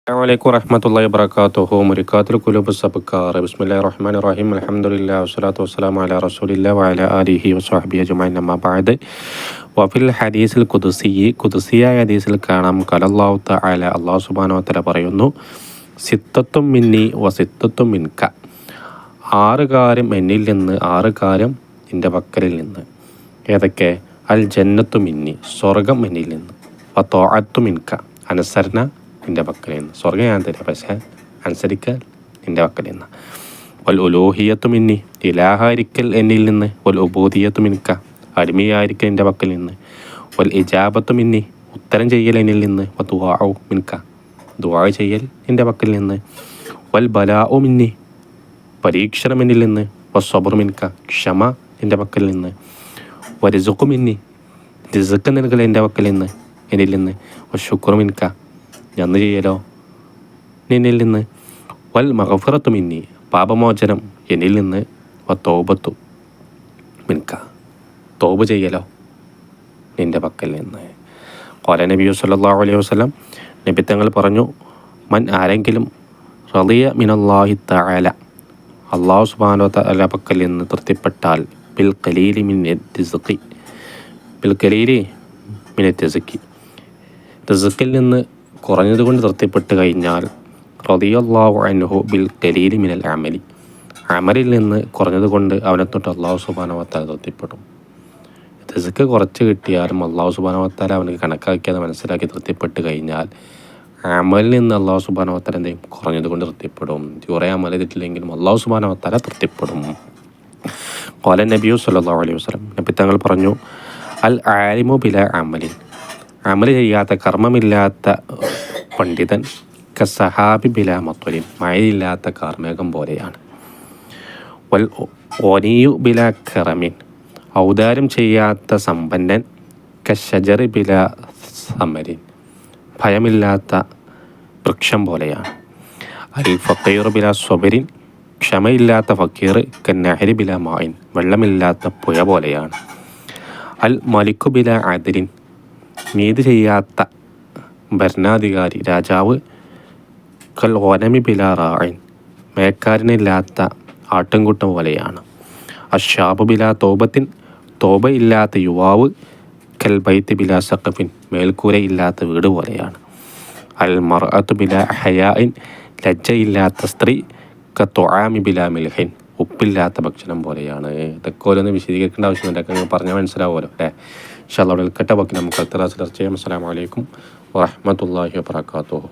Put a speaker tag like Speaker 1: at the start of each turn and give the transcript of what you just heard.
Speaker 1: അസ്സലാമു വറഹ്മത്തുള്ളാഹി വബറകാതുഹു മുരിക്കാത്തുൽ ഖുലൂബ് സബ്കാർ ബിസ്മില്ലാഹിർ റഹ്മാനിർ റഹീം അൽഹംദുലില്ലാഹി വസ്സലാത്തു വസ്സലാമു അലാ റസൂലില്ലാഹി വഅലാ ആലിഹി വസ്വഹ്ബിഹി അജ്മഈൻ അമ്മാ ബഅദ് വഫിൽ ഹദീസിൽ ഖുദ്സിയായ ഹദീസിൽ കാണാം ഖലല്ലാഹു തആല അല്ലാഹു സുബ്ഹാനഹു വ തആല പറയുന്നു സിത്തത്തും മിന്നി വസിത്തത്തും മിൻക, 6 കാര്യം എന്നിൽ നിന്ന് 6 കാര്യം നിൻ്റെ പക്കലിൽ നിന്ന്. ഏതൊക്കെ? അൽ ജന്നത്തു മിന്നി, സ്വർഗം എന്നിൽ നിന്ന്. വത്വാഅത്തു മിൻക, അനുസരണ നിൻ്റെ പക്കലിൽ നിന്ന്. സ്വർഗം ഞാൻ തരാം, പക്ഷേ അനുസരിക്കൽ നിൻ്റെ പക്കലിൽ നിന്ന്. വൽ ഉലൂഹിയത്തു മിന്നി, ഇലാഹായിരിക്കൽ എന്നിൽ നിന്ന്. വൽ ഉബൂദിയത്തു മിൻക, അടിമയായിരിക്കൽ നിൻ്റെ പക്കലിൽ നിന്ന്. വൽ ഇജാബത്തു മിന്നി, ഉത്തരം ചെയ്യൽ എന്നിൽ നിന്ന്. വദുആഉ മിൻക, ദുആ ചെയ്യൽ നിൻ്റെ പക്കലിൽ നിന്ന്. വൽ ബലാഉ മിന്നി, പരീക്ഷണം എന്നിൽ നിന്ന്. വസ്സബ്റു മിൻക, ക്ഷമ നിൻ്റെ പക്കലിൽ നിന്ന്. വരിസുഖു മിന്നി, റിസ്ക് നൽകൽ എൻ്റെ പക്കലിൽ നിന്ന്, എന്നിൽ നിന്ന്. വശുക്റു മിൻക, നന്ദി ചെയ്യലോ നിന്നിൽ നിന്ന്. വൽ മഗ്ഫിറത്തു മിന്നി, പാപമോചനം എന്നിൽ നിന്ന്. വതൗബത്തു മിൻക, തൗബ ചെയ്യലോ നിൻ്റെ പക്കൽ നിന്ന്. ഖാല നബിയു സല്ലല്ലാഹു അലൈഹി വസല്ലം, നബി തങ്ങൾ പറഞ്ഞു, മൻ ആരെങ്കിലും റളിയ മിനല്ലാഹി തആല, അല്ലാഹു സുബ്ഹാനഹു വ തആല പക്കൽ നിന്ന് തൃപ്തിപ്പെട്ടാൽ, ബിൽ ഖലീലി മിൻ റിസ്ഖി, ബിൽ ഖലീലി മിൻ റിസ്ഖി, റിസ്ഖിൽ നിന്ന് കുറഞ്ഞതുകൊണ്ട് തൃപ്തിപ്പെട്ട് കഴിഞ്ഞാൽ, റളിയല്ലാഹു അൻഹു ബിൽ ഖലീലി മിനൽ അമലി, അമലിൽ നിന്ന് കുറഞ്ഞതുകൊണ്ട് അവനെ തൊട്ട് അല്ലാഹു സുബ്ഹാനഹു വ തആല തൃപ്തിപ്പെടും. റിസ്ക് കുറച്ച് കിട്ടിയാലും അല്ലാഹു സുബ്ഹാനഹു വ തആല അവനക്ക് കണക്കാക്കി അത് മനസ്സിലാക്കി തൃപ്തിപ്പെട്ട് കഴിഞ്ഞാൽ, അമലിൽ നിന്ന് അല്ലാഹു സുബ്ഹാനഹു വ തആല എന്തെയും കുറഞ്ഞതുകൊണ്ട് തൃപ്തിപ്പെടും. കുറേ അമൽ ചെയ്തിട്ടില്ലെങ്കിലും അല്ലാഹു സുബ്ഹാനഹു വ തആല തൃപ്തിപ്പെടും. ഖാല നബിയു സല്ലല്ലാഹു അലൈഹി വസല്ലം, നബി തങ്ങൾ പറഞ്ഞു, അൽ ആലിമു ബിലാ അമലിൻ, അമൽ ചെയ്യാത്ത, കർമ്മമില്ലാത്ത പണ്ഡിതൻ കസഹാബി ബിലാ മത്വലിൻ, മഴയില്ലാത്ത കാർമേഘം പോലെയാണ്. വൽ ഓനിയു ബിലാ കറമിൻ, ഔദാര്യം ചെയ്യാത്ത സമ്പന്നൻ കശജറി ബിലാ സമരിൻ, ഭയമില്ലാത്ത വൃക്ഷം പോലെയാണ്. അൽ ഫക്കീർ ബിലാ സ്വബരിൻ, ക്ഷമയില്ലാത്ത ഫക്കീർ കന്നഹരി ബിലാ മായിൻ, വെള്ളമില്ലാത്ത പുഴ പോലെയാണ്. അൽ മലിക്കു ബിലാ അദിലിൻ, നീതി ചെയ്യാത്ത ഭരണാധികാരി, രാജാവ് കൽ ഗനമി ബിലാ റാഇൻ, മേക്കാരനില്ലാത്ത ആട്ടിൻകൂട്ടം പോലെയാണ്. അഷ്ഷാബു ബിലാ തൗബത്തിൻ, തൗബയില്ലാത്ത യുവാവ് കൽ ബൈത്ത് ബിലാ സഖഫിൻ, മേൽക്കൂരയില്ലാത്ത വീട് പോലെയാണ്. അൽ മർഅത്തു ബിലാ ഹയാഇൻ, ലജ്ജയില്ലാത്ത സ്ത്രീ കത്തൊആമി ബിലാ മിൽഹിൻ, ഉപ്പില്ലാത്ത ഭക്ഷണം പോലെയാണ്. ഇതൊക്കെ ഓരോന്ന് വിശദീകരിക്കേണ്ട ആവശ്യമില്ല, ഇതൊക്കെ പറഞ്ഞാൽ മനസ്സിലാവുമല്ലോ അല്ലേ. ഇൻഷാ അല്ലാഹ് അവിടെ നിൽക്കട്ടെ. ബാക്കി നമുക്ക് അടുത്ത ക്ലാസ്സിൽ ചർച്ച ചെയ്യാം. അസ്സലാമു അലൈക്കും വറഹ്മത്തുള്ളാഹി വബറകാതുഹു.